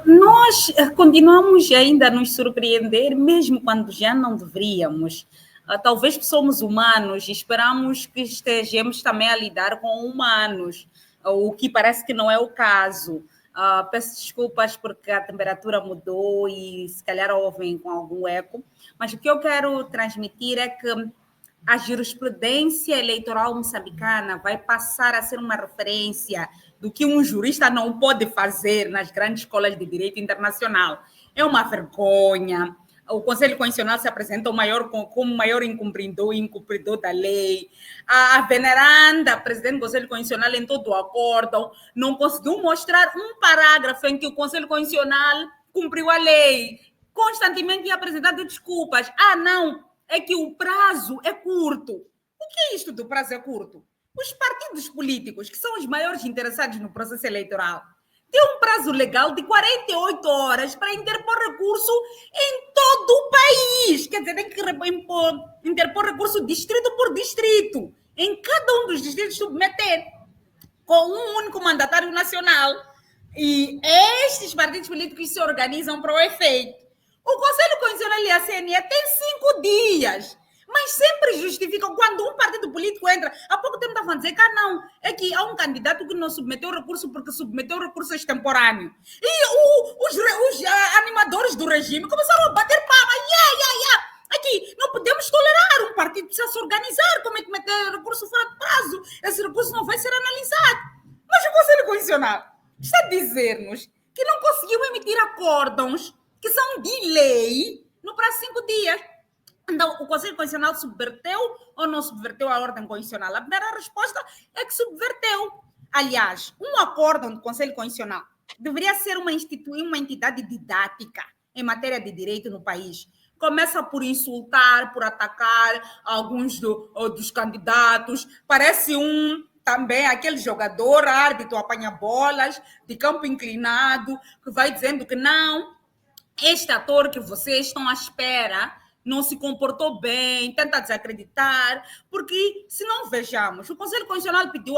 Nós continuamos ainda a nos surpreender, mesmo quando já não deveríamos. Talvez somos humanos e esperamos que estejamos também a lidar com humanos, o que parece que não é o caso. Peço desculpas porque a temperatura mudou e se calhar ouvem com algum eco, mas o que eu quero transmitir é que a jurisprudência eleitoral moçambicana vai passar a ser uma referência do que um jurista não pode fazer nas grandes escolas de direito internacional. É uma vergonha. O Conselho Constitucional se apresenta como o maior incumpridor da lei. A veneranda presidente do Conselho Constitucional, em todo o acórdão, não conseguiu mostrar um parágrafo em que o Conselho Constitucional cumpriu a lei. Constantemente ia apresentando desculpas. Não, é que o prazo é curto. O que é isto do prazo é curto? Os partidos políticos, que são os maiores interessados no processo eleitoral, têm um prazo legal de 48 horas para interpor recurso em todo o país. Quer dizer, tem que interpor recurso distrito por distrito. Em cada um dos distritos submeter com um único mandatário nacional. E estes partidos políticos se organizam para o efeito. O Conselho Constitucional e a CNE têm 5 dias, mas sempre justificam quando um partido político entra. Há pouco tempo estavam a dizer que não, é que há um candidato que não submeteu recurso porque submeteu recurso extemporâneo. E os animadores do regime começaram a bater palmas. Aqui, não podemos tolerar, um partido precisa se organizar, como é que meter recurso fora de prazo? Esse recurso não vai ser analisado. Mas o Conselho Constitucional está a dizer-nos que não conseguiu emitir acórdãos que são de lei no prazo de 5 dias. Então, o Conselho Constitucional subverteu ou não subverteu a ordem constitucional? A primeira resposta é que subverteu. Aliás, um acórdão do Conselho Constitucional deveria ser uma entidade didática em matéria de direito no país. Começa por insultar, por atacar alguns dos candidatos. Parece também aquele jogador, árbitro, apanha bolas de campo inclinado, que vai dizendo que não, este ator que vocês estão à espera não se comportou bem, tenta desacreditar, porque, se não vejamos, o Conselho Constitucional pediu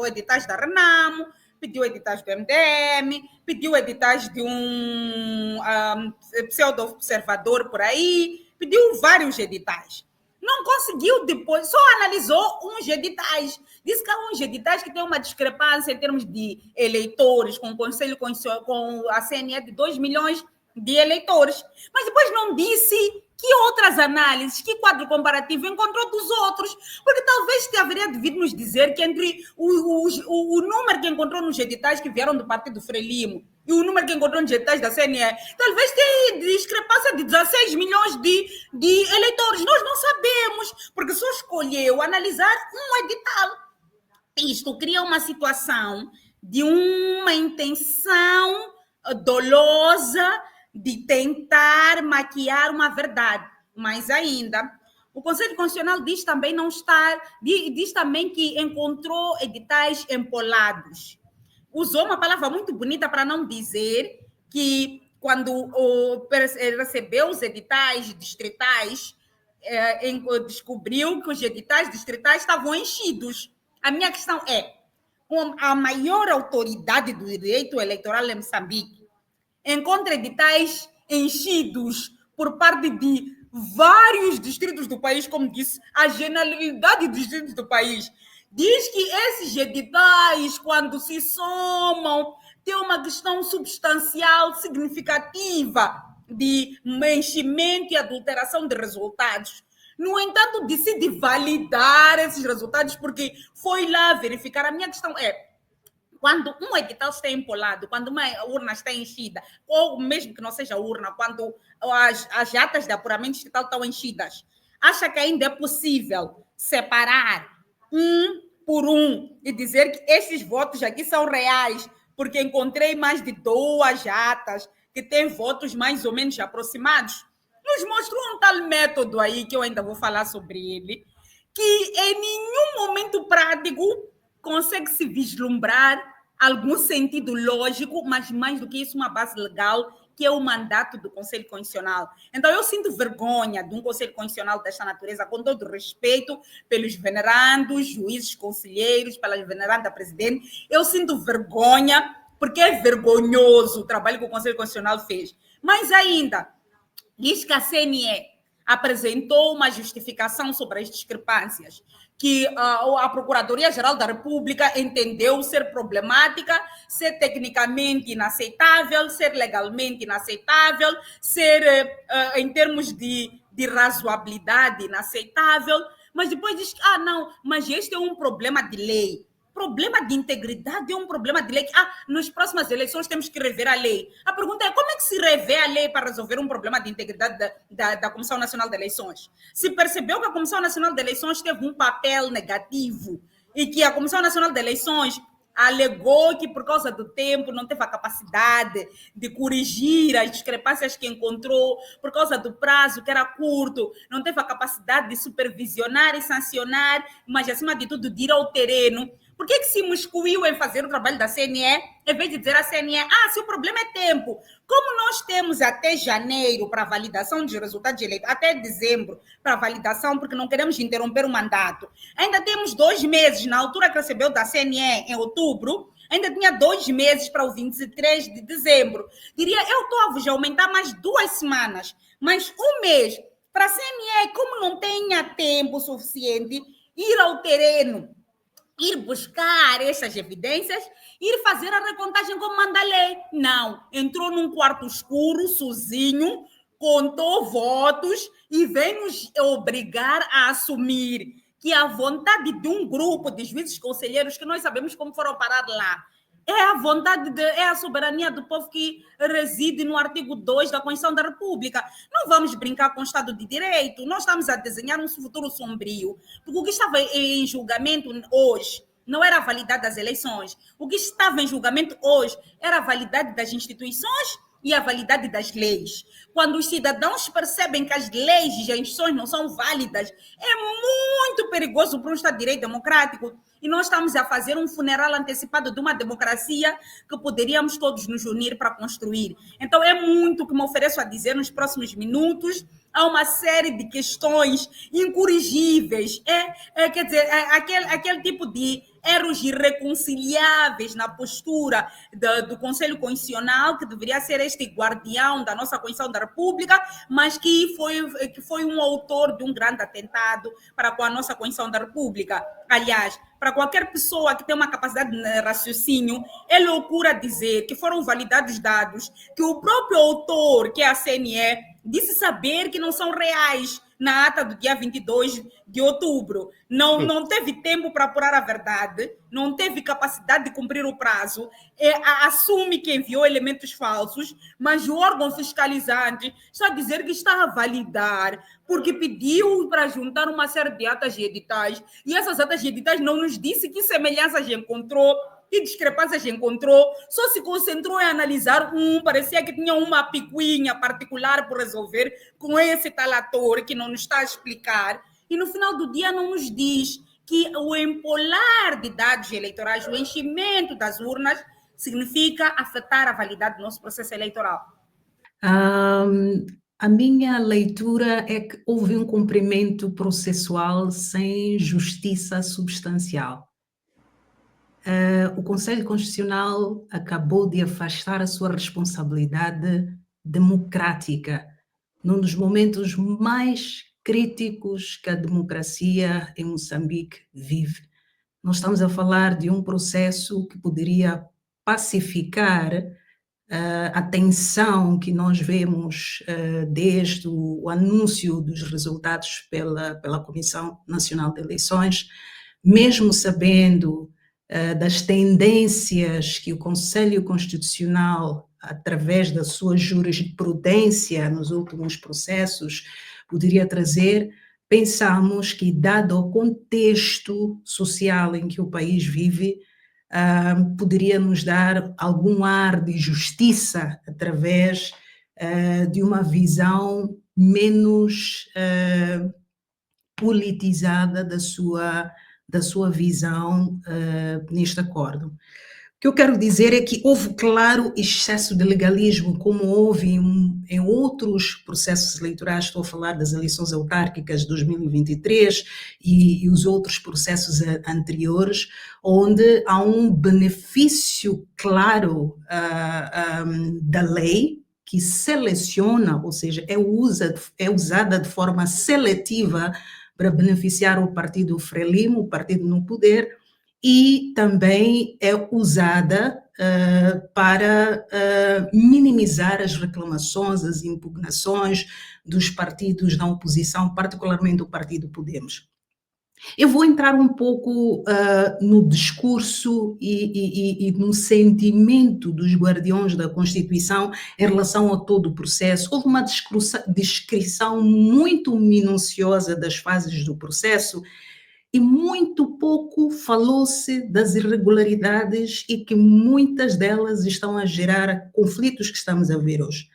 editais da Renamo, pediu editais do MDM, pediu editais de um pseudo-observador por aí, pediu vários editais. Não conseguiu depois, só analisou uns editais. Disse que há uns editais que têm uma discrepância em termos de eleitores, com o Conselho, com a CNE de 2 milhões de eleitores. Mas depois não disse que outras análises, que quadro comparativo encontrou dos outros, porque talvez te haveria de vir nos dizer que entre o número que encontrou nos editais que vieram do Partido Frelimo e o número que encontrou nos editais da CNE, talvez tenha discrepância de 16 milhões de eleitores. Nós não sabemos, porque só escolheu analisar um edital. Isto cria uma situação de uma intenção dolosa de tentar maquiar uma verdade. Mais ainda, o Conselho Constitucional diz também diz também que encontrou editais empolados. Usou uma palavra muito bonita para não dizer que quando recebeu os editais distritais, descobriu que os editais distritais estavam enchidos. A minha questão é, com a maior autoridade do direito eleitoral em Moçambique, encontra editais enchidos por parte de vários distritos do país, como disse, a generalidade dos distritos do país. Diz que esses editais, quando se somam, têm uma questão substancial, significativa de enchimento e adulteração de resultados. No entanto, decide validar esses resultados porque foi lá verificar. A minha questão é, quando um edital está empolado, quando uma urna está enchida, ou mesmo que não seja urna, quando as atas de apuramento distrital estão enchidas, acha que ainda é possível separar um por um e dizer que estes votos aqui são reais, porque encontrei mais de 2 atas que têm votos mais ou menos aproximados? Nos mostrou um tal método aí, que eu ainda vou falar sobre ele, que em nenhum momento prático consegue se vislumbrar algum sentido lógico, mas mais do que isso, uma base legal, que é o mandato do Conselho Constitucional. Então, eu sinto vergonha de um Conselho Constitucional desta natureza, com todo o respeito pelos venerandos, juízes, conselheiros, pela veneranda presidente. Eu sinto vergonha porque é vergonhoso o trabalho que o Conselho Constitucional fez. Mas ainda, diz que a CNE apresentou uma justificação sobre as discrepâncias, que a Procuradoria-Geral da República entendeu ser problemática, ser tecnicamente inaceitável, ser legalmente inaceitável, ser, em termos de razoabilidade, inaceitável, mas depois diz que, não, mas este é um problema de lei. Problema de integridade é um problema de lei. Nas próximas eleições temos que rever a lei. A pergunta é como é que se revê a lei para resolver um problema de integridade da Comissão Nacional de Eleições? Se percebeu que a Comissão Nacional de Eleições teve um papel negativo e que a Comissão Nacional de Eleições alegou que por causa do tempo não teve a capacidade de corrigir as discrepâncias que encontrou, por causa do prazo que era curto, não teve a capacidade de supervisionar e sancionar, mas acima de tudo de ir ao terreno. Por que se imiscuiu em fazer o trabalho da CNE, em vez de dizer à CNE, se o problema é tempo, como nós temos até janeiro para validação dos resultados de eleição, até dezembro para validação, porque não queremos interromper o mandato, ainda temos 2 meses, na altura que recebeu da CNE em outubro, ainda tinha 2 meses para o 23 de dezembro. Diria, eu estou a vos aumentar mais 2 semanas, mais 1 mês, para a CNE, como não tenha tempo suficiente, ir ao terreno, ir buscar essas evidências, ir fazer a recontagem como manda a lei. Não, entrou num quarto escuro, sozinho, contou votos e vem nos obrigar a assumir que a vontade de um grupo de juízes conselheiros, que nós sabemos como foram parar lá, é a vontade, é a soberania do povo que reside no artigo 2 da Constituição da República. Não vamos brincar com o Estado de Direito, nós estamos a desenhar um futuro sombrio, porque o que estava em julgamento hoje não era a validade das eleições, o que estava em julgamento hoje era a validade das instituições e a validade das leis. Quando os cidadãos percebem que as leis e as instituições não são válidas, é muito perigoso para um Estado de Direito democrático. E nós estamos a fazer um funeral antecipado de uma democracia que poderíamos todos nos unir para construir. Então, é muito que me ofereço a dizer nos próximos minutos. Há uma série de questões incorrigíveis. Quer dizer, aquele tipo de erros irreconciliáveis na postura do Conselho Constitucional, que deveria ser este guardião da nossa Constituição da República, mas que foi um autor de um grande atentado para com a nossa Constituição da República. Aliás, para qualquer pessoa que tem uma capacidade de raciocínio, é loucura dizer que foram validados dados que o próprio autor, que é a CNE, disse saber que não são reais na ata do dia 22 de outubro. Não teve tempo para apurar a verdade, não teve capacidade de cumprir o prazo, assume que enviou elementos falsos, mas o órgão fiscalizante está a dizer que está a validar, porque pediu para juntar uma série de atas e editais, e essas atas e editais não nos disse que semelhanças encontrou, que discrepâncias encontrou, só se concentrou em analisar parecia que tinha uma picuinha particular por resolver com esse tal ator que não nos está a explicar, e no final do dia não nos diz que o empolar de dados eleitorais, o enchimento das urnas, significa afetar a validade do nosso processo eleitoral. A minha leitura é que houve um cumprimento processual sem justiça substancial. O Conselho Constitucional acabou de afastar a sua responsabilidade democrática num dos momentos mais críticos que a democracia em Moçambique vive. Nós estamos a falar de um processo que poderia pacificar a tensão que nós vemos desde o anúncio dos resultados pela Comissão Nacional de Eleições, mesmo sabendo das tendências que o Conselho Constitucional, através da sua jurisprudência nos últimos processos, poderia trazer, pensamos que, dado o contexto social em que o país vive, poderia nos dar algum ar de justiça através de uma visão menos politizada da sua visão neste acordo. que eu quero dizer é que houve claro excesso de legalismo, como houve em outros processos eleitorais. Estou a falar das eleições autárquicas de 2023 e os outros processos anteriores, onde há um benefício claro da lei, que seleciona, ou seja, é usada de forma seletiva para beneficiar o partido Frelimo, o partido no poder, e também é usada para minimizar as reclamações, as impugnações dos partidos da oposição, particularmente o partido Podemos. Eu vou entrar um pouco no discurso e no sentimento dos guardiões da Constituição em relação a todo o processo. Houve uma descrição muito minuciosa das fases do processo, e muito pouco falou-se das irregularidades e que muitas delas estão a gerar conflitos que estamos a ver hoje.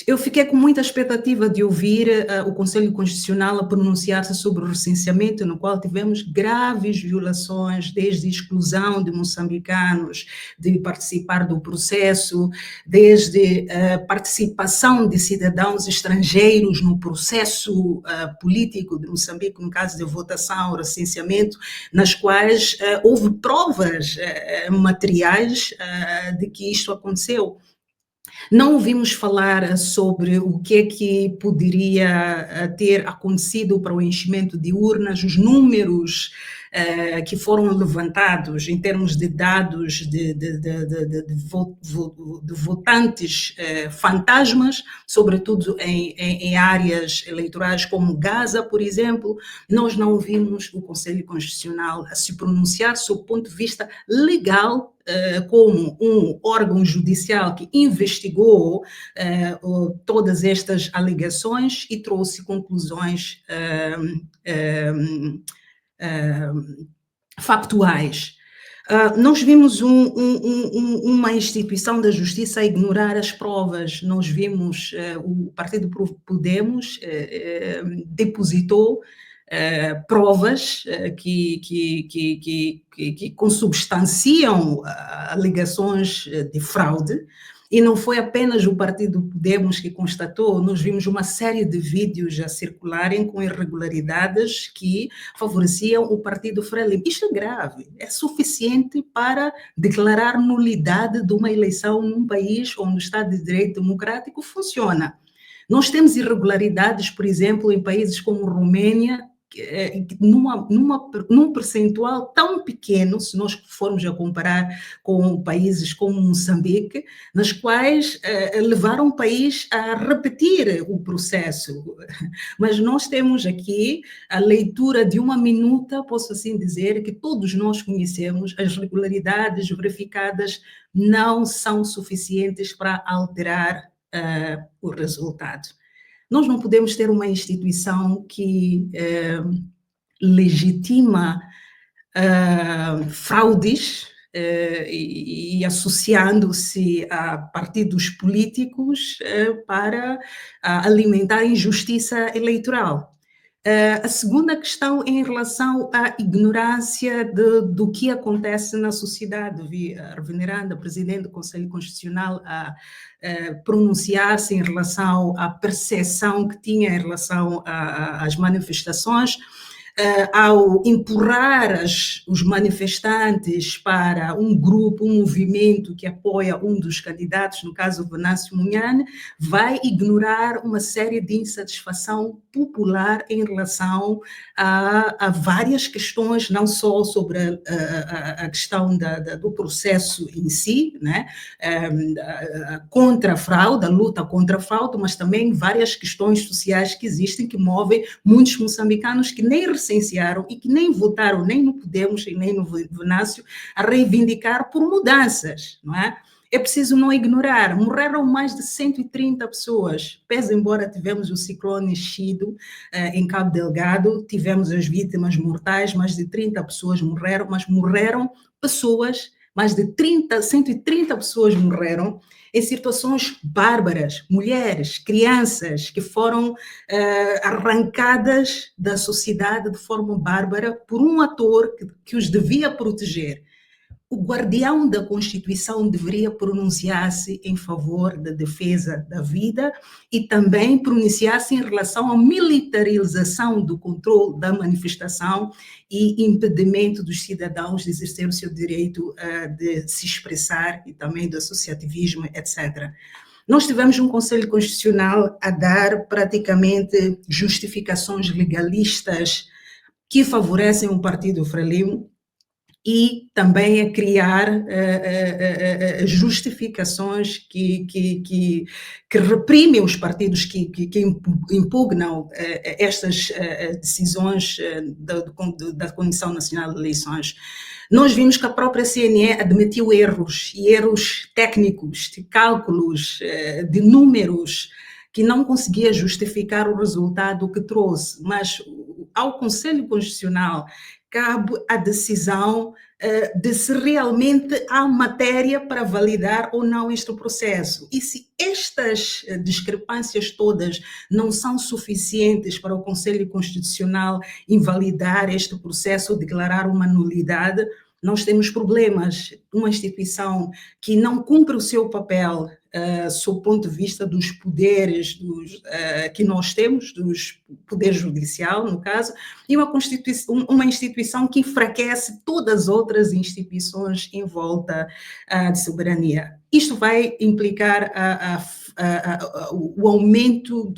Eu fiquei com muita expectativa de ouvir o Conselho Constitucional a pronunciar-se sobre o recenseamento, no qual tivemos graves violações, desde exclusão de moçambicanos de participar do processo, desde participação de cidadãos estrangeiros no processo político de Moçambique, no caso de votação, recenseamento, nas quais houve provas materiais de que isto aconteceu. Não ouvimos falar sobre o que é que poderia ter acontecido para o enchimento de urnas, os números que foram levantados em termos de dados de votantes fantasmas, sobretudo em áreas eleitorais como Gaza, por exemplo. Nós não ouvimos o Conselho Constitucional a se pronunciar sob o ponto de vista legal, como um órgão judicial que investigou todas estas alegações e trouxe conclusões factuais. Nós vimos uma instituição da justiça a ignorar as provas. Nós vimos o Partido Podemos depositou provas que consubstanciam alegações de fraude. E não foi apenas o Partido Podemos que constatou, nós vimos uma série de vídeos a circularem com irregularidades que favoreciam o Partido Frelimo. Isto é grave, é suficiente para declarar nulidade de uma eleição num país onde o Estado de Direito Democrático funciona. Nós temos irregularidades, por exemplo, em países como Romênia, num percentual tão pequeno, se nós formos a comparar com países como Moçambique, nas quais levaram o país a repetir o processo. Mas nós temos aqui a leitura de uma minuta, posso assim dizer, que todos nós conhecemos. As irregularidades verificadas não são suficientes para alterar o resultado. Nós não podemos ter uma instituição que legitima fraudes e associando-se a partidos políticos para alimentar injustiça eleitoral. A segunda questão é em relação à ignorância do que acontece na sociedade. Vi a reveneranda Presidente do Conselho Constitucional a pronunciar-se em relação à percepção que tinha em relação às manifestações, ao empurrar os manifestantes para um grupo, um movimento que apoia um dos candidatos, no caso Venâncio Munhane, vai ignorar uma série de insatisfação popular em relação a várias questões, não só sobre a questão do processo em si, né? Contra a fraude, a luta contra a fraude, mas também várias questões sociais que existem, que movem muitos moçambicanos que nem recensearam e que nem votaram nem no Podemos e nem no Venâncio a reivindicar por mudanças, não é? É preciso não ignorar, morreram mais de 130 pessoas, pese embora tivemos o ciclone Chido em Cabo Delgado, tivemos as vítimas mortais, mais de 30 pessoas morreram, mas morreram pessoas, mais de 130 pessoas morreram em situações bárbaras, mulheres, crianças que foram arrancadas da sociedade de forma bárbara por um ator que os devia proteger. o guardião da Constituição deveria pronunciar-se em favor da defesa da vida e também pronunciar-se em relação à militarização do controle da manifestação e impedimento dos cidadãos de exercer o seu direito de se expressar e também do associativismo, etc. Nós tivemos um Conselho Constitucional a dar praticamente justificações legalistas que favorecem o Partido Frelimo e também a criar justificações que reprimem os partidos que impugnam estas decisões da Comissão Nacional de Eleições. Nós vimos que a própria CNE admitiu erros, e erros técnicos, de cálculos, de números, que não conseguia justificar o resultado que trouxe, mas ao Conselho Constitucional cabe a decisão de se realmente há matéria para validar ou não este processo. E se estas discrepâncias todas não são suficientes para o Conselho Constitucional invalidar este processo ou declarar uma nulidade, nós temos problemas. Uma instituição que não cumpre o seu papel sob o ponto de vista dos poderes que nós temos, dos poder judicial, no caso, e uma instituição que enfraquece todas as outras instituições em volta de soberania. Isto vai implicar o aumento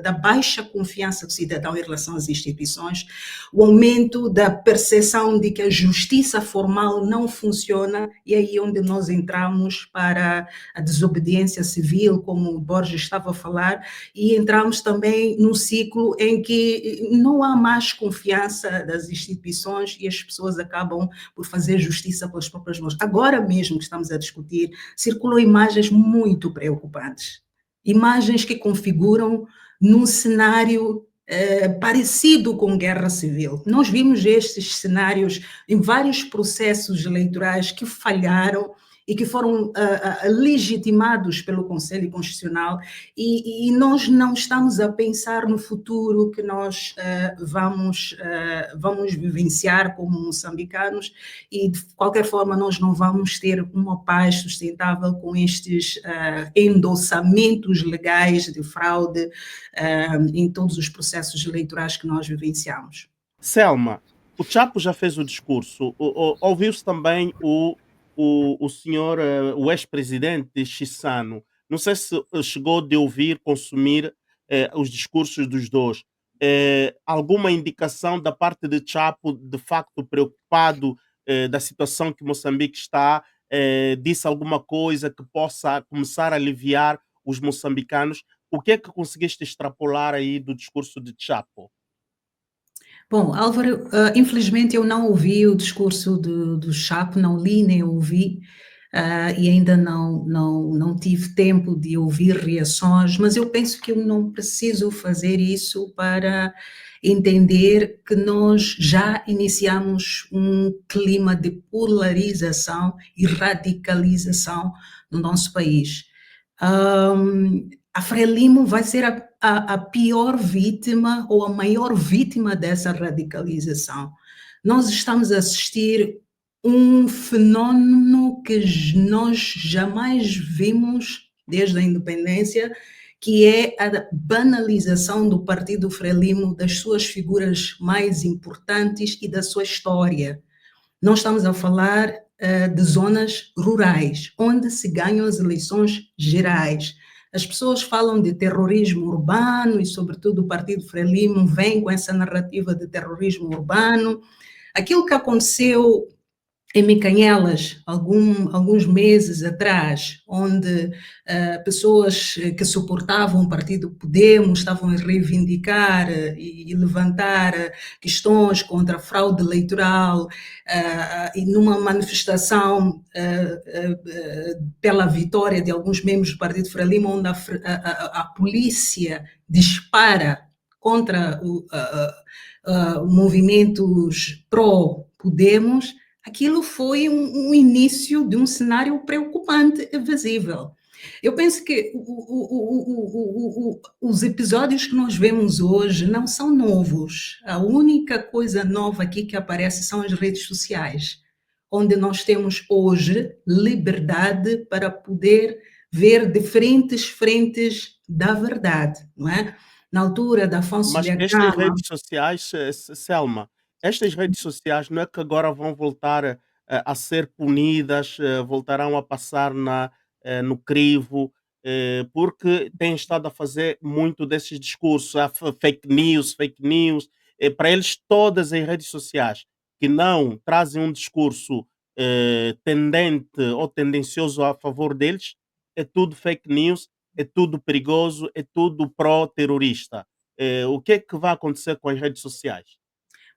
da baixa confiança do cidadão em relação às instituições, o aumento da percepção de que a justiça formal não funciona, e aí é onde nós entramos para a desobediência civil, como o Borges estava a falar, e entramos também num ciclo em que não há mais confiança das instituições e as pessoas acabam por fazer justiça pelas próprias mãos. Agora mesmo que estamos a discutir, circulam imagens muito preocupantes, imagens que configuram num cenário parecido com guerra civil. Nós vimos estes cenários em vários processos eleitorais que falharam e que foram legitimados pelo Conselho Constitucional, e nós não estamos a pensar no futuro que nós vamos vivenciar como moçambicanos, e de qualquer forma nós não vamos ter uma paz sustentável com estes endossamentos legais de fraude em todos os processos eleitorais que nós vivenciamos. Selma, o Chapo já fez o discurso, ouviu-se também o senhor, o ex-presidente Chissano. Não sei se chegou de ouvir, consumir os discursos dos dois. Alguma indicação da parte de Chapo, de facto preocupado da situação que Moçambique está, disse alguma coisa que possa começar a aliviar os moçambicanos? O que é que conseguiste extrapolar aí do discurso de Chapo? Bom, Álvaro, infelizmente eu não ouvi o discurso do Chapo, não li nem ouvi, e ainda não tive tempo de ouvir reações, mas eu penso que eu não preciso fazer isso para entender que nós já iniciamos um clima de polarização e radicalização no nosso país. A Frelimo vai ser a pior vítima ou a maior vítima dessa radicalização. Nós estamos a assistir um fenômeno que nós jamais vimos desde a independência, que é a banalização do Partido Frelimo, das suas figuras mais importantes e da sua história. Nós estamos a falar de zonas rurais, onde se ganham as eleições gerais. As pessoas falam de terrorismo urbano e, sobretudo, o Partido Frelimo vem com essa narrativa de terrorismo urbano. Aquilo que aconteceu em Mecanhelas, alguns meses atrás, onde pessoas que suportavam o partido Podemos estavam a reivindicar e levantar questões contra a fraude eleitoral, e numa manifestação pela vitória de alguns membros do Partido Frelimo, onde a polícia dispara contra movimentos pró-Podemos. Aquilo foi um início de um cenário preocupante e visível. Eu penso que os episódios que nós vemos hoje não são novos. A única coisa nova aqui que aparece são as redes sociais. onde nós temos hoje liberdade para poder ver diferentes frentes da verdade, não é? Na altura de Afonso Mas de estas Gama, redes sociais, Selma, estas redes sociais não é que agora vão voltar a ser punidas, voltarão a passar no crivo, porque têm estado a fazer muito desses discursos, fake news, para eles todas as redes sociais que não trazem um discurso tendente ou tendencioso a favor deles, é tudo fake news, é tudo perigoso, é tudo pró-terrorista. O que é que vai acontecer com as redes sociais?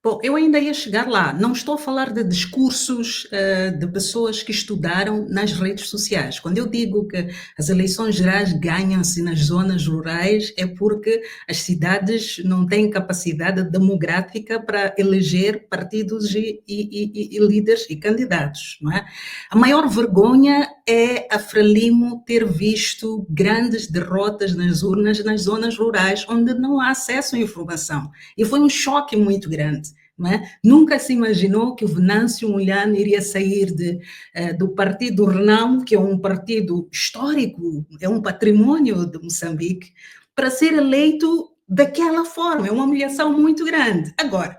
bom, eu ainda ia chegar lá. Não estou a falar de discursos de pessoas que estudaram nas redes sociais. Quando eu digo que as eleições gerais ganham-se nas zonas rurais, é porque as cidades não têm capacidade demográfica para eleger partidos e líderes e candidatos, não é? A maior vergonha é a Frelimo ter visto grandes derrotas nas urnas nas zonas rurais, onde não há acesso à informação. E foi um choque muito grande. Não é? Nunca se imaginou que o Venâncio Molhano iria sair do Partido Renamo, que é um partido histórico, é um patrimônio de Moçambique, para ser eleito daquela forma. É uma humilhação muito grande. Agora,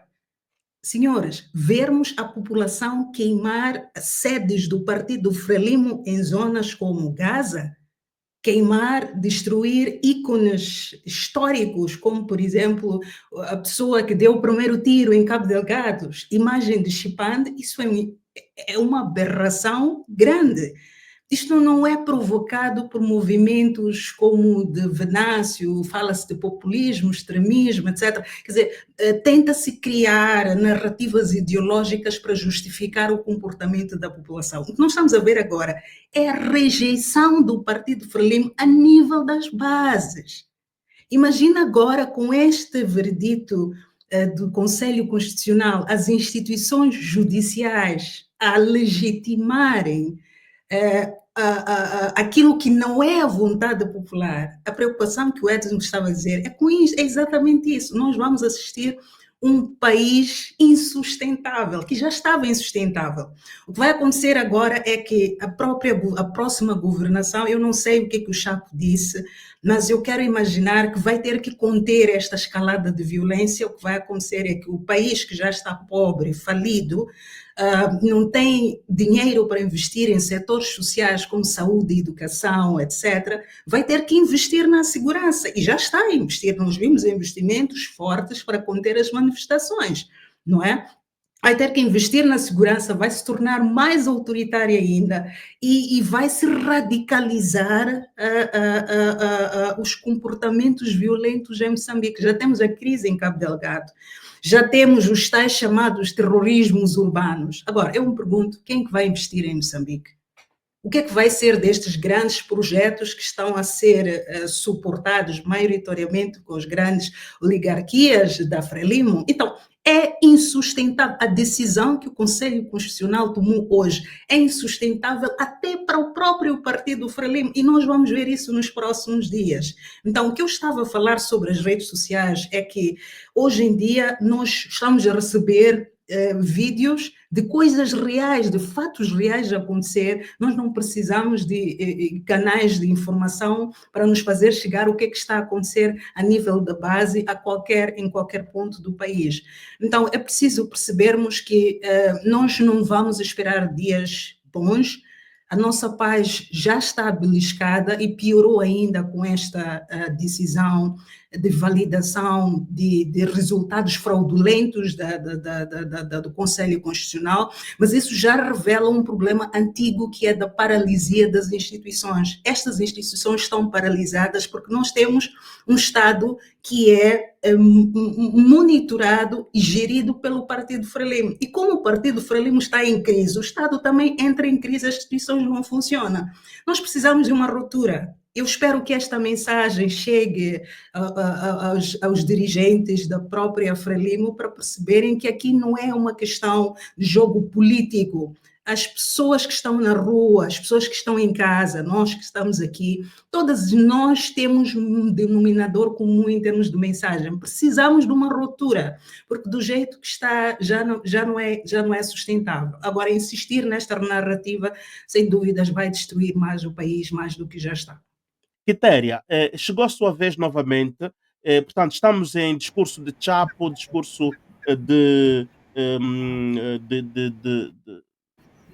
senhores, vermos a população queimar sedes do Partido Frelimo em zonas como Gaza, queimar, destruir ícones históricos, como, por exemplo, a pessoa que deu o primeiro tiro em Cabo Delgado, imagem de Chipande, isso é uma aberração grande. Isto não é provocado por movimentos como o de Venâncio, fala-se de populismo, extremismo, etc. Quer dizer, tenta-se criar narrativas ideológicas para justificar o comportamento da população. O que nós estamos a ver agora é a rejeição do Partido Frelimo a nível das bases. Imagina agora com este veredito do Conselho Constitucional, as instituições judiciais a legitimarem aquilo que não é a vontade popular. A preocupação que o Edson estava a dizer é com isso, é exatamente isso. Nós vamos assistir um país insustentável, que já estava insustentável. O que vai acontecer agora é que a próxima governação, eu não sei o que o Chapo disse, mas eu quero imaginar que vai ter que conter esta escalada de violência. O que vai acontecer é que o país que já está pobre, falido, não tem dinheiro para investir em setores sociais como saúde e educação, etc., vai ter que investir na segurança. E já está a investir. Nós vimos investimentos fortes para conter as manifestações, não é? Vai ter que investir na segurança, vai se tornar mais autoritária ainda e vai se radicalizar os comportamentos violentos em Moçambique. Já temos a crise em Cabo Delgado. Já temos os tais chamados terrorismos urbanos. Agora, eu me pergunto, quem é que vai investir em Moçambique? O que é que vai ser destes grandes projetos que estão a ser suportados maioritariamente com as grandes oligarquias da Frelimo? Então, é insustentável. A decisão que o Conselho Constitucional tomou hoje é insustentável até para o próprio partido Frelimo, e nós vamos ver isso nos próximos dias. Então, o que eu estava a falar sobre as redes sociais é que, hoje em dia, nós estamos a receber vídeos de coisas reais, de fatos reais a acontecer. Nós não precisamos de canais de informação para nos fazer chegar o que é que está a acontecer a nível da base em qualquer ponto do país. Então, é preciso percebermos que nós não vamos esperar dias bons. A nossa paz já está beliscada e piorou ainda com esta decisão de validação de resultados fraudulentos do Conselho Constitucional, mas isso já revela um problema antigo, que é da paralisia das instituições. Estas instituições estão paralisadas porque nós temos um Estado que é monitorado e gerido pelo Partido Frelimo. E como o Partido Frelimo está em crise, o Estado também entra em crise, as instituições não funcionam. Nós precisamos de uma ruptura. Eu espero que esta mensagem chegue aos dirigentes da própria Frelimo para perceberem que aqui não é uma questão de jogo político. As pessoas que estão na rua, as pessoas que estão em casa, nós que estamos aqui, todas nós temos um denominador comum em termos de mensagem. Precisamos de uma ruptura, porque do jeito que está já não é sustentável. Agora, insistir nesta narrativa, sem dúvidas, vai destruir mais o país, mais do que já está. Quitéria, chegou a sua vez novamente. Portanto, estamos em discurso de Chapo, discurso de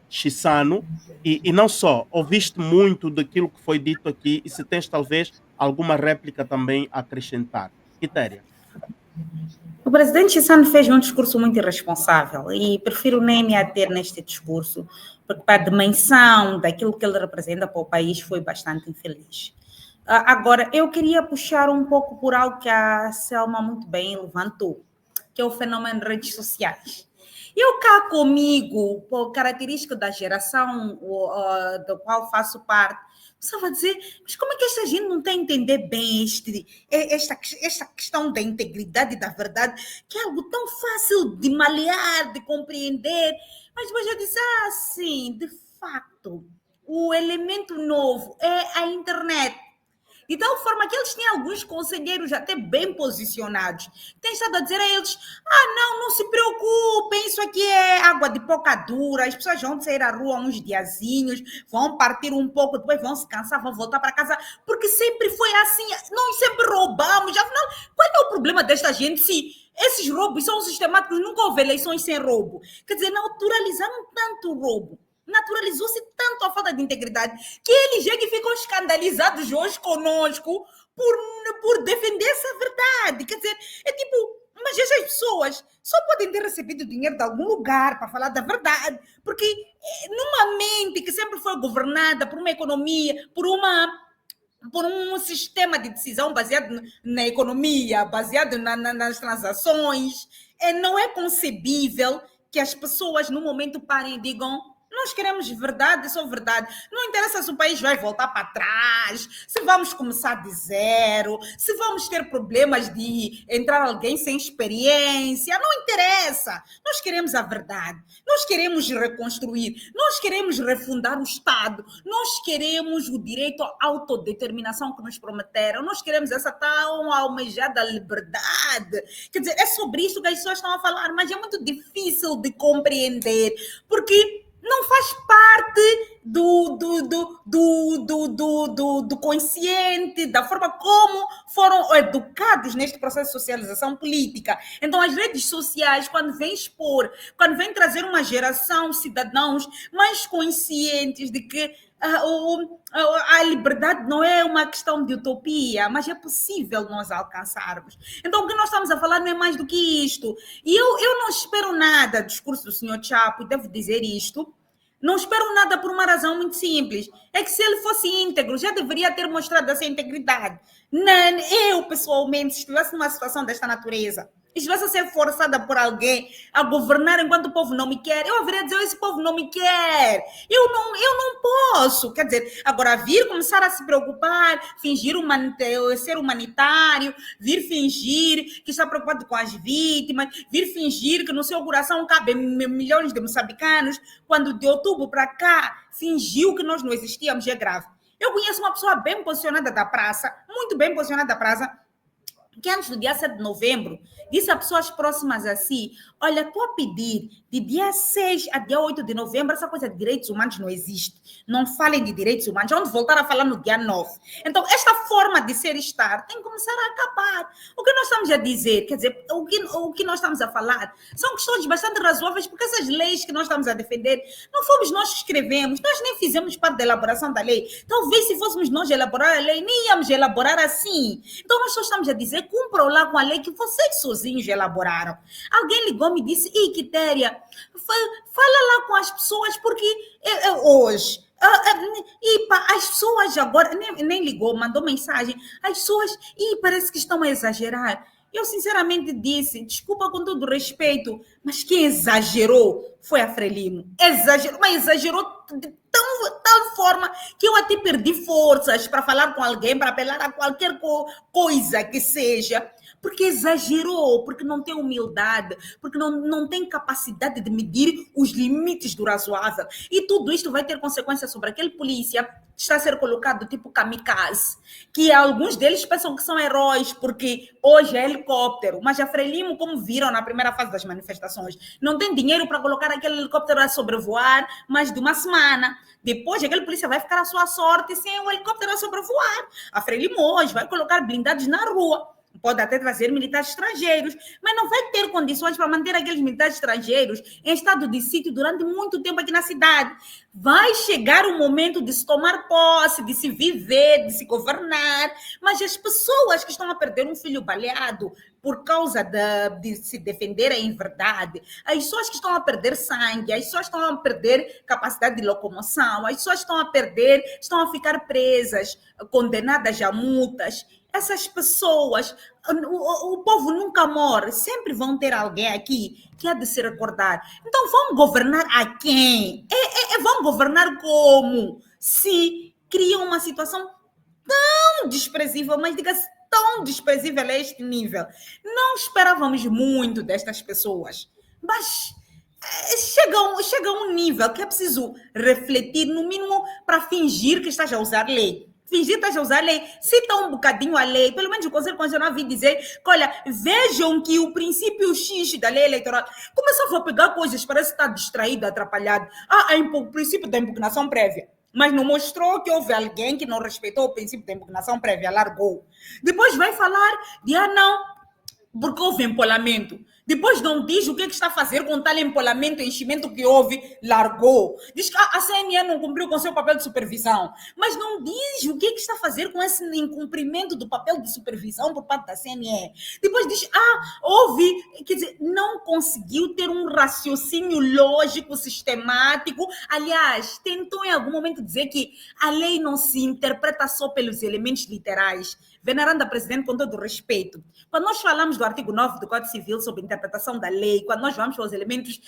Chissano, e não só. Ouviste muito daquilo que foi dito aqui e se tens talvez alguma réplica também a acrescentar. Quitéria. O presidente Chissano fez um discurso muito irresponsável e prefiro nem me ater neste discurso, porque para a dimensão daquilo que ele representa para o país foi bastante infeliz. Agora, eu queria puxar um pouco por algo que a Selma muito bem levantou, que é o fenômeno de redes sociais. Eu cá comigo, por característica da geração do qual faço parte, precisava dizer, mas como é que esta gente não está a entender bem esta questão da integridade e da verdade, que é algo tão fácil de malear, de compreender, mas depois eu disse, sim, de facto, o elemento novo é a internet. De tal forma que eles têm alguns conselheiros até bem posicionados. Têm estado a dizer a eles, não se preocupem, isso aqui é água de boca dura, as pessoas vão sair à rua uns diazinhos, vão partir um pouco, depois vão se cansar, vão voltar para casa, porque sempre foi assim, nós sempre roubamos, afinal, qual é o problema desta gente se esses roubos são sistemáticos, nunca houve eleições sem roubo? Quer dizer, naturalizaram tanto o roubo, naturalizou-se tanto a falta de integridade que eles já que ficam escandalizados hoje conosco por defender essa verdade. Quer dizer, é tipo, mas essas pessoas só podem ter recebido dinheiro de algum lugar para falar da verdade, porque numa mente que sempre foi governada por uma economia, por um sistema de decisão baseado na economia, baseado nas transações, não é concebível que as pessoas no momento parem e digam, nós queremos verdade, só verdade. Não interessa se o país vai voltar para trás, se vamos começar de zero, se vamos ter problemas de entrar alguém sem experiência. Não interessa. Nós queremos a verdade. Nós queremos reconstruir. Nós queremos refundar o Estado. Nós queremos o direito à autodeterminação que nos prometeram. Nós queremos essa tão almejada liberdade. Quer dizer, é sobre isso que as pessoas estão a falar, mas é muito difícil de compreender, porque não faz parte do consciente, da forma como foram educados neste processo de socialização política. Então, as redes sociais, quando vêm expor, quando vêm trazer uma geração, cidadãos mais conscientes de que a liberdade não é uma questão de utopia, mas é possível nós alcançarmos. Então, o que nós estamos a falar não é mais do que isto. E eu não espero nada do discurso do senhor Chapo, e devo dizer isto, não espero nada por uma razão muito simples. É que se ele fosse íntegro, já deveria ter mostrado essa integridade. Eu, pessoalmente, se estivesse numa situação desta natureza, estivesse a ser forçada por alguém a governar enquanto o povo não me quer, eu haveria dizer, esse povo não me quer, eu não posso. Quer dizer, agora vir começar a se preocupar, fingir ser humanitário, vir fingir que está preocupado com as vítimas, vir fingir que no seu coração cabem milhões de moçambicanos, quando de outubro para cá fingiu que nós não existíamos, é grave. Eu conheço uma pessoa bem posicionada da praça, muito bem posicionada da praça, que antes do dia 7 de novembro, disse a pessoas próximas a si, olha, estou a pedir de dia 6 a dia 8 de novembro, essa coisa de direitos humanos não existe. Não falem de direitos humanos, vamos voltar a falar no dia 9. Então, esta forma de ser e estar tem que começar a acabar. O que nós estamos a dizer, quer dizer, o que nós estamos a falar, são questões bastante razoáveis, porque essas leis que nós estamos a defender, não fomos nós que escrevemos, nós nem fizemos parte da elaboração da lei. Talvez se fôssemos nós a elaborar a lei, nem íamos elaborar assim. Então, nós só estamos a dizer, cumpram lá com a lei que vocês sozinhos elaboraram. Alguém ligou-me e disse, Quitéria, fala lá com as pessoas, porque hoje, as pessoas agora, nem ligou, mandou mensagem, as pessoas, parece que estão a exagerar. Eu sinceramente disse, desculpa com todo respeito, mas quem exagerou foi a Frelimo. Exagerou, mas exagerou de tal forma que eu até perdi forças para falar com alguém, para apelar a qualquer coisa que seja, porque exagerou, porque não tem humildade, porque não tem capacidade de medir os limites do razoável. E tudo isto vai ter consequências sobre aquele polícia que está a ser colocado tipo kamikaze, que alguns deles pensam que são heróis, porque hoje é helicóptero, mas a Frelimo, como viram na primeira fase das manifestações, não tem dinheiro para colocar aquele helicóptero a sobrevoar mais de uma semana. Depois, aquele polícia vai ficar à sua sorte sem o helicóptero a sobrevoar. A Frelimo hoje vai colocar blindados na rua. Pode até trazer militares estrangeiros, mas não vai ter condições para manter aqueles militares estrangeiros em estado de sítio durante muito tempo aqui na cidade. Vai chegar o momento de se tomar posse, de se viver, de se governar, mas as pessoas que estão a perder um filho baleado por causa de se defenderem em verdade, as pessoas que estão a perder sangue, as pessoas que estão a perder capacidade de locomoção, as pessoas que estão a ficar presas, condenadas a multas. Essas pessoas, o povo nunca morre, sempre vão ter alguém aqui que há de se recordar. Então vão governar a quem? Vão governar como? Se criam uma situação tão desprezível, mas diga-se tão desprezível a este nível. Não esperávamos muito destas pessoas, mas chega a um nível que é preciso refletir, no mínimo, para fingir que estás a usar lei. Fingir que estás a usar a lei, cita um bocadinho a lei, pelo menos o Conselho Constitucional vir dizer que, olha, vejam que o princípio X da lei eleitoral começava a pegar coisas, parece que está distraído, atrapalhado. O princípio da impugnação prévia. Mas não mostrou que houve alguém que não respeitou o princípio da impugnação prévia, largou. Depois vai falar de, não, porque houve empolamento. Depois não diz o que está a fazer com tal empolamento, enchimento que houve, largou. Diz que a CNE não cumpriu com seu papel de supervisão. Mas não diz o que está a fazer com esse incumprimento do papel de supervisão por parte da CNE. Depois diz, houve, quer dizer, não conseguiu ter um raciocínio lógico, sistemático. Aliás, tentou em algum momento dizer que a lei não se interpreta só pelos elementos literais. Veneranda Presidente, com todo o respeito, quando nós falamos do artigo 9 do Código Civil sobre interpretação da lei, quando nós vamos para os elementos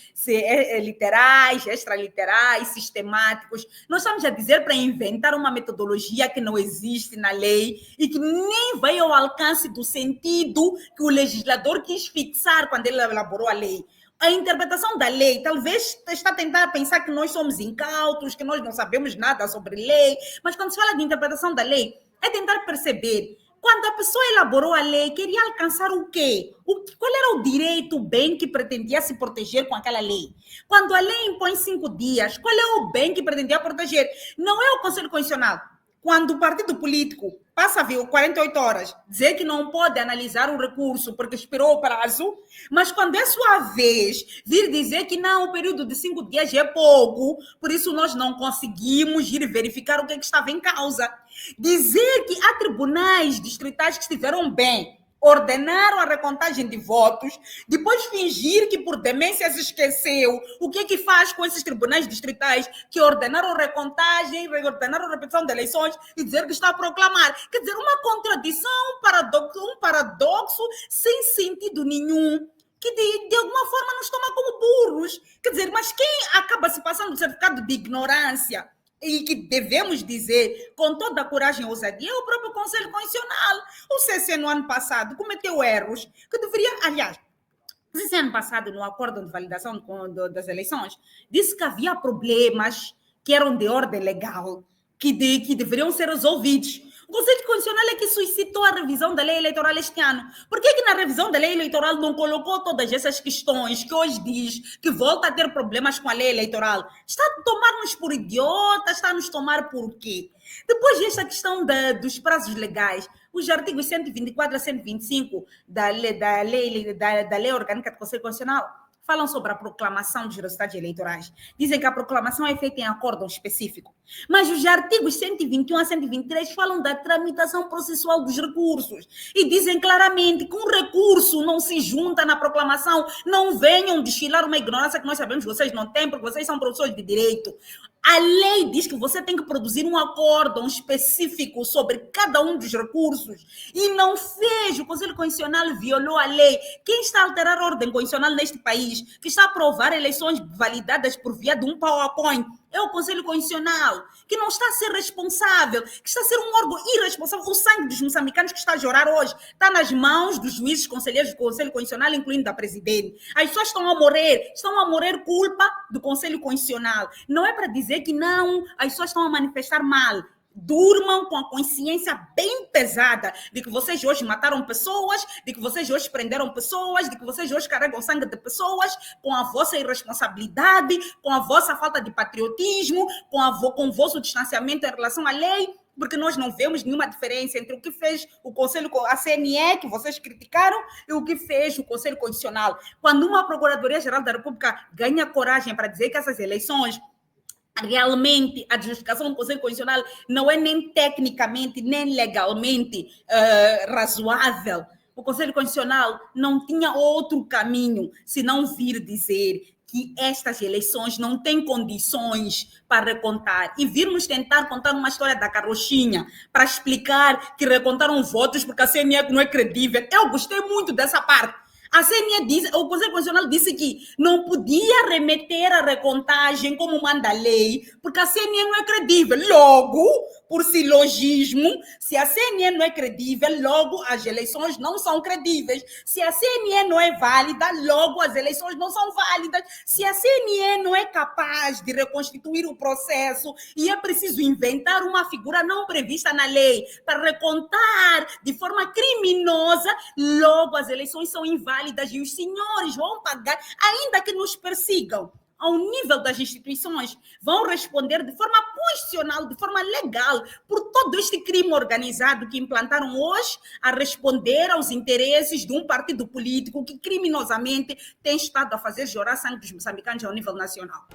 literais, extraliterais, sistemáticos, nós estamos a dizer para inventar uma metodologia que não existe na lei e que nem vai ao alcance do sentido que o legislador quis fixar quando ele elaborou a lei. A interpretação da lei, talvez está a tentar pensar que nós somos incautos, que nós não sabemos nada sobre lei, mas quando se fala de interpretação da lei, é tentar perceber. Quando a pessoa elaborou a lei, queria alcançar o quê? Qual era o direito, o bem que pretendia se proteger com aquela lei? Quando a lei impõe 5 dias, qual é o bem que pretendia proteger? Não é o Conselho Constitucional. Quando o partido político passa, 48 horas, dizer que não pode analisar o recurso porque expirou o prazo, mas quando é sua vez vir dizer que não, o período de 5 dias é pouco, por isso nós não conseguimos ir verificar o que estava em causa. Dizer que há tribunais distritais que estiveram bem, ordenaram a recontagem de votos, depois fingir que por demência se esqueceu o que é que faz com esses tribunais distritais que ordenaram recontagem, ordenaram repetição de eleições e dizer que está a proclamar. Quer dizer, uma contradição, um paradoxo sem sentido nenhum, que de alguma forma nos toma como burros. Quer dizer, mas quem acaba se passando o certificado de ignorância e que devemos dizer com toda a coragem e ousadia é o próprio Conselho Constitucional. O CC no ano passado cometeu erros que deveria, aliás, o CC ano passado no acordo de validação das eleições disse que havia problemas que eram de ordem legal, que deveriam ser resolvidos. O Conselho Constitucional é que suscitou a revisão da lei eleitoral este ano. Por que na revisão da lei eleitoral não colocou todas essas questões que hoje diz que volta a ter problemas com a lei eleitoral? Está a tomar-nos por idiotas, está a nos tomar por quê? Depois desta questão dos prazos legais, os artigos 124 a 125 da lei orgânica do Conselho Constitucional falam sobre a proclamação dos resultados eleitorais. Dizem que a proclamação é feita em acórdão específico. Mas os artigos 121 a 123 falam da tramitação processual dos recursos. E dizem claramente que um recurso não se junta na proclamação. Não venham desfilar uma ignorância que nós sabemos que vocês não têm, porque vocês são professores de direito. A lei diz que você tem que produzir um acórdão específico sobre cada um dos recursos e não fez. O Conselho Constitucional violou a lei. Quem está a alterar a ordem constitucional neste país, que está a aprovar eleições validadas por via de um PowerPoint, é o Conselho Constitucional, que não está a ser responsável, que está a ser um órgão irresponsável. O sangue dos moçambicanos que está a jorrar hoje está nas mãos dos juízes conselheiros do Conselho Constitucional, incluindo da presidente. As pessoas estão a morrer culpa do Conselho Constitucional. Não é para dizer que não, as pessoas estão a manifestar mal. Durmam com a consciência bem pesada de que vocês hoje mataram pessoas, de que vocês hoje prenderam pessoas, de que vocês hoje carregam sangue de pessoas, com a vossa irresponsabilidade, com a vossa falta de patriotismo, com o vosso distanciamento em relação à lei, porque nós não vemos nenhuma diferença entre o que fez o Conselho, a CNE, que vocês criticaram, e o que fez o Conselho Constitucional. Quando uma Procuradoria-Geral da República ganha coragem para dizer que essas eleições realmente a justificação do Conselho Constitucional não é nem tecnicamente, nem legalmente razoável, o Conselho Constitucional não tinha outro caminho senão vir dizer que estas eleições não têm condições para recontar e virmos tentar contar uma história da carrochinha para explicar que recontaram votos porque a CNE não é credível. Eu gostei muito dessa parte. A CNE diz, o Conselho Constitucional disse que não podia remeter a recontagem como manda a lei, porque a CNE não é credível. Logo, por silogismo, se a CNE não é credível, logo as eleições não são credíveis. Se a CNE não é válida, logo as eleições não são válidas. Se a CNE não é capaz de reconstituir o processo e é preciso inventar uma figura não prevista na lei para recontar de forma criminosa, logo as eleições são inválidas e os senhores vão pagar, ainda que nos persigam ao nível das instituições, vão responder de forma constitucional, de forma legal, por todo este crime organizado que implantaram hoje a responder aos interesses de um partido político que criminosamente tem estado a fazer chorar sangue dos moçambicanos ao nível nacional.